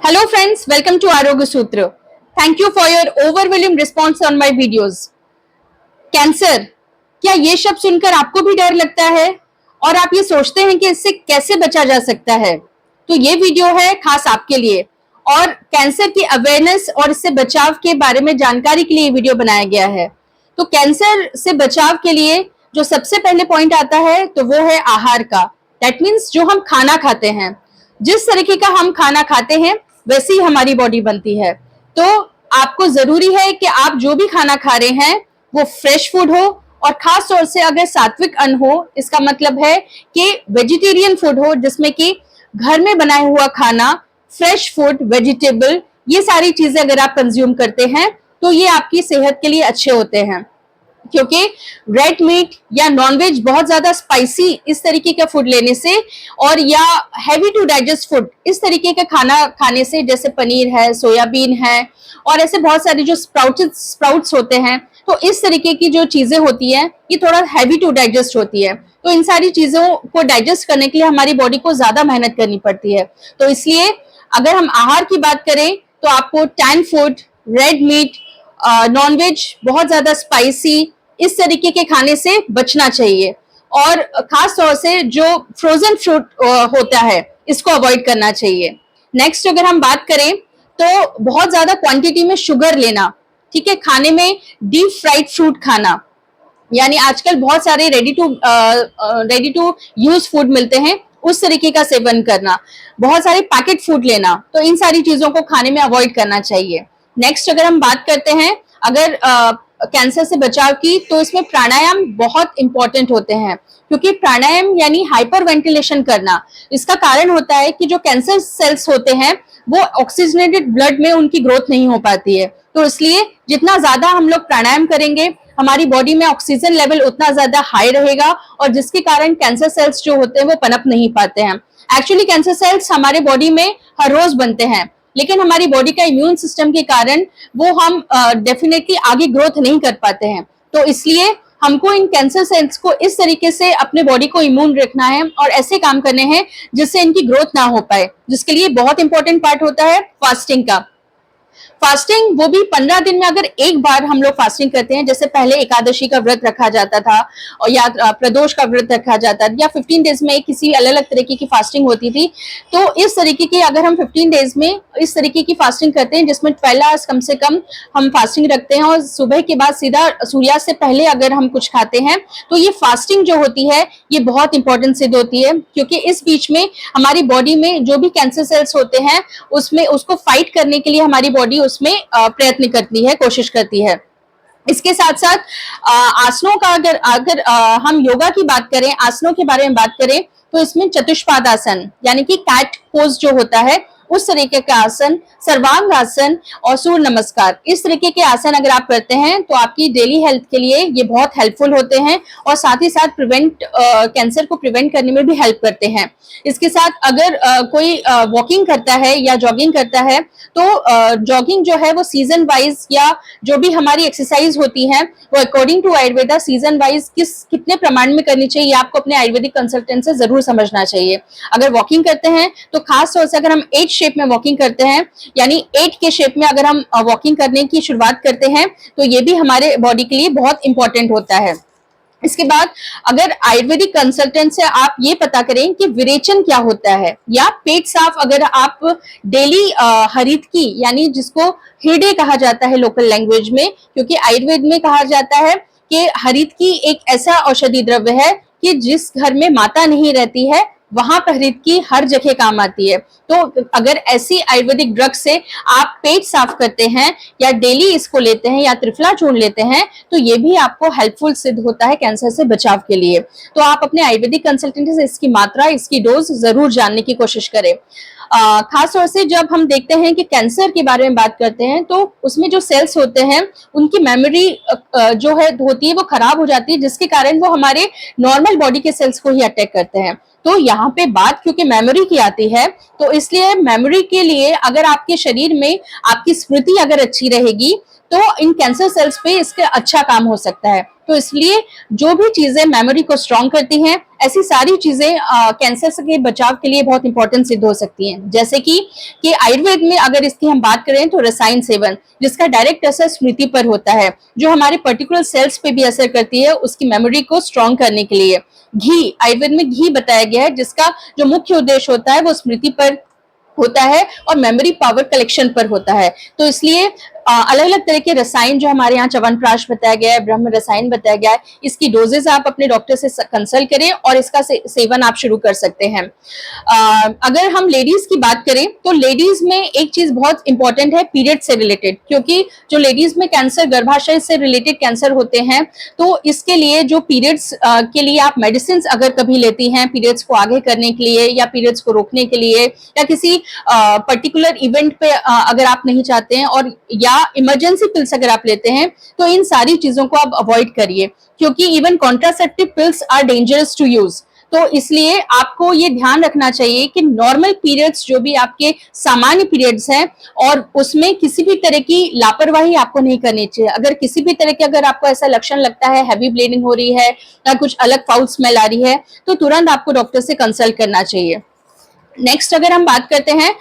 Hello friends, welcome to Arogya Sutra. Thank you for your overwhelming response on my videos. Cancer, क्या ये शब्द सुनकर आपको भी डर लगता है और आप ये सोचते हैं कि इससे कैसे बचा जा सकता है? तो ये वीडियो है खास आपके लिए और कैंसर की अवेयरनेस और इससे बचाव के बारे में जानकारी के लिए ये वीडियो बनाया गया है। तो कैंसर से बचाव के लिए जो सबसे पहले पॉइंट आता है तो वो है आहार का। दैट मीन्स जो हम खाना खाते हैं, जिस तरीके का हम खाना खाते हैं वैसी हमारी बॉडी बनती है। तो आपको जरूरी है कि आप जो भी खाना खा रहे हैं वो फ्रेश फूड हो और खास तौर से अगर सात्विक अन्न हो, इसका मतलब है कि वेजिटेरियन फूड हो जिसमें कि घर में बनाया हुआ खाना, फ्रेश फूड, वेजिटेबल, ये सारी चीजें अगर आप कंज्यूम करते हैं तो ये आपकी सेहत के लिए अच्छे होते हैं। क्योंकि रेड मीट या नॉनवेज बहुत ज्यादा स्पाइसी इस तरीके का फूड लेने से और या हैवी टू डाइजेस्ट फूड इस तरीके का खाना खाने से, जैसे पनीर है, सोयाबीन है और ऐसे बहुत सारे जो स्प्राउट्स होते हैं, तो इस तरीके की जो चीजें होती हैं ये थोड़ा हैवी टू डाइजेस्ट होती है। तो इन सारी चीजों को डाइजेस्ट करने के लिए हमारी बॉडी को ज्यादा मेहनत करनी पड़ती है। तो इसलिए अगर हम आहार की बात करें तो आपको टैन फूड, रेड मीट, नॉनवेज, बहुत ज्यादा स्पाइसी इस तरीके के खाने से बचना चाहिए और खास तौर से जो फ्रोजन फ्रूट होता है इसको अवॉइड करना चाहिए। नेक्स्ट अगर हम बात करें तो बहुत ज्यादा क्वांटिटी में शुगर लेना, ठीक है, खाने में डीप फ्राइड फ्रूट खाना, यानी आजकल बहुत सारे रेडी टू यूज फूड मिलते हैं, उस तरीके का सेवन करना, बहुत सारे पैकेट फूड लेना, तो इन सारी चीजों को खाने में अवॉइड करना चाहिए। नेक्स्ट अगर हम बात करते हैं अगर कैंसर से बचाव की, तो इसमें प्राणायाम बहुत इंपॉर्टेंट होते हैं क्योंकि प्राणायाम यानी हाइपर वेंटिलेशन करना, इसका कारण होता है कि जो कैंसर सेल्स होते हैं वो ऑक्सीजनेटेड ब्लड में उनकी ग्रोथ नहीं हो पाती है। तो इसलिए जितना ज्यादा हम लोग प्राणायाम करेंगे हमारी बॉडी में ऑक्सीजन लेवल उतना ज्यादा हाई रहेगा और जिसके कारण कैंसर सेल्स जो होते हैं वो पनप नहीं पाते हैं। एक्चुअली कैंसर सेल्स हमारे बॉडी में हर रोज बनते हैं, लेकिन हमारी बॉडी का इम्यून सिस्टम के कारण वो हम डेफिनेटली आगे ग्रोथ नहीं कर पाते हैं। तो इसलिए हमको इन कैंसर सेल्स को इस तरीके से अपने बॉडी को इम्यून रखना है और ऐसे काम करने हैं जिससे इनकी ग्रोथ ना हो पाए, जिसके लिए बहुत इंपॉर्टेंट पार्ट होता है फास्टिंग का। फास्टिंग वो भी 15 दिन में अगर एक बार हम लोग फास्टिंग करते हैं, जैसे पहले एकादशी का व्रत रखा जाता था और या प्रदोष का व्रत रखा जाता था, या 15 डेज में किसी अलग अलग तरीके की फास्टिंग होती थी। तो इस तरीके की अगर हम 15 डेज में इस तरीके की फास्टिंग करते हैं जिसमें 12 आवर्स कम से कम हम फास्टिंग रखते हैं और सुबह के बाद सीधा सूर्यास्त से पहले अगर हम कुछ खाते हैं, तो ये फास्टिंग जो होती है ये बहुत इंपॉर्टेंट सिद्ध होती है क्योंकि इस बीच में हमारी बॉडी में जो भी कैंसर सेल्स होते हैं उसमें उसको फाइट करने के लिए हमारी बॉडी उसमें प्रयत्न करती है, कोशिश करती है। इसके साथ साथ आसनों का अगर अगर हम योगा की बात करें, आसनों के बारे में बात करें, तो इसमें चतुष्पाद आसन यानी कि कैट पोज जो होता है उस तरीके का आसन, सर्वांग आसन और सूर्य नमस्कार, इस तरीके के आसन अगर आप करते हैं तो आपकी डेली हेल्थ के लिए ये बहुत हेल्पफुल होते हैं और साथ ही साथ कैंसर को प्रिवेंट करने में भी हेल्प करते हैं। इसके साथ अगर कोई वॉकिंग करता है या जॉगिंग करता है तो जॉगिंग जो है वो सीजन वाइज या जो भी हमारी एक्सरसाइज होती है वो according to Ayurveda season wise कितने प्रमाण में करनी चाहिए आपको अपने आयुर्वेदिक कंसल्टेंट से जरूर समझना चाहिए। अगर वॉकिंग करते हैं तो खास तौर से अगर हम 8 शेप में वॉकिंग करते हैं, यानी 8 के शेप में अगर हम वॉकिंग करने की शुरुआत करते हैं तो ये भी हमारे बॉडी के लिए बहुत इंपॉर्टेंट होता है। इसके बाद अगर आयुर्वेदिक कंसल्टेंट से आप ये पता करें कि विरेचन क्या होता है या पेट साफ, अगर आप डेली हरित की यानी जिसको हृदय कहा जाता है लोकल लैंग्वेज में, क्योंकि आयुर्वेद में कहा जाता है कि हरित की एक ऐसा औषधि द्रव्य है कि जिस घर में माता नहीं रहती है वहां पर हरित की हर जगह काम आती है। तो अगर ऐसी आयुर्वेदिक ड्रग से आप पेट साफ करते हैं या डेली इसको लेते हैं या त्रिफला चूर्ण लेते हैं तो ये भी आपको हेल्पफुल सिद्ध होता है कैंसर से बचाव के लिए। तो आप अपने आयुर्वेदिक कंसल्टेंट से इसकी मात्रा, इसकी डोज जरूर जानने की कोशिश करें। खास तौर से जब हम देखते हैं कि कैंसर के बारे में बात करते हैं तो उसमें जो सेल्स होते हैं उनकी मेमोरी जो है होती है वो खराब हो जाती है, जिसके कारण वो हमारे नॉर्मल बॉडी के सेल्स को ही अटैक करते हैं। तो यहाँ पे बात क्योंकि मेमोरी की आती है तो इसलिए मेमोरी के लिए अगर आपके शरीर में आपकी स्मृति अगर अच्छी रहेगी तो इन कैंसर सेल्स पे इसका अच्छा काम हो सकता है। तो इसलिए जो भी चीजें मेमोरी को स्ट्रांग करती हैं, ऐसी सारी चीजें कैंसर से बचाव के लिए बहुत इंपॉर्टेंट सिद्ध हो सकती हैं। जैसे कि आयुर्वेद में अगर इसकी हम बात करें तो रसायन सेवन, जिसका डायरेक्ट असर स्मृति पर होता है, जो हमारे पर्टिकुलर सेल्स पे भी असर करती है उसकी मेमोरी को स्ट्रांग करने के लिए। घी, आयुर्वेद में घी बताया गया है, जिसका जो मुख्य उद्देश्य होता है वो स्मृति पर होता है और मेमोरी पावर कलेक्शन पर होता है। तो इसलिए अलग अलग तरह के रसायन जो हमारे यहाँ च्यवनप्राश बताया गया है, ब्रह्म रसायन बताया गया है, इसकी डोजेस आप अपने डॉक्टर से कंसल्ट करें और इसका सेवन आप शुरू कर सकते हैं। अगर हम लेडीज की बात करें तो लेडीज में एक चीज बहुत इंपॉर्टेंट है पीरियड से रिलेटेड, क्योंकि जो लेडीज में कैंसर, गर्भाशय से रिलेटेड कैंसर होते हैं, तो इसके लिए जो पीरियड्स के लिए आप मेडिसिन अगर कभी लेती हैं पीरियड्स को आगे करने के लिए या पीरियड्स को रोकने के लिए, या किसी पर्टिकुलर इवेंट पे अगर आप नहीं चाहते हैं, और या इमरजेंसी पिल्स अगर आप लेते हैं, तो इन सारी चीजों को आप अवॉइड करिए, क्योंकि even contraceptive pills are dangerous to use. तो इसलिए आपको ये ध्यान रखना चाहिए कि नॉर्मल पीरियड्स जो भी आपके सामान्य पीरियड्स हैं, और उसमें किसी भी तरह की लापरवाही आपको नहीं करनी चाहिए। अगर किसी भी तरह के अगर आपको ऐसा लक्षण लगता है, हैवी ब्लीडिंग हो रही है या कुछ अलग फाउल स्मेल आ रही है, तो तुरंत आपको डॉक्टर से कंसल्ट करना चाहिए। नेक्स्ट अगर हम बात करते हैं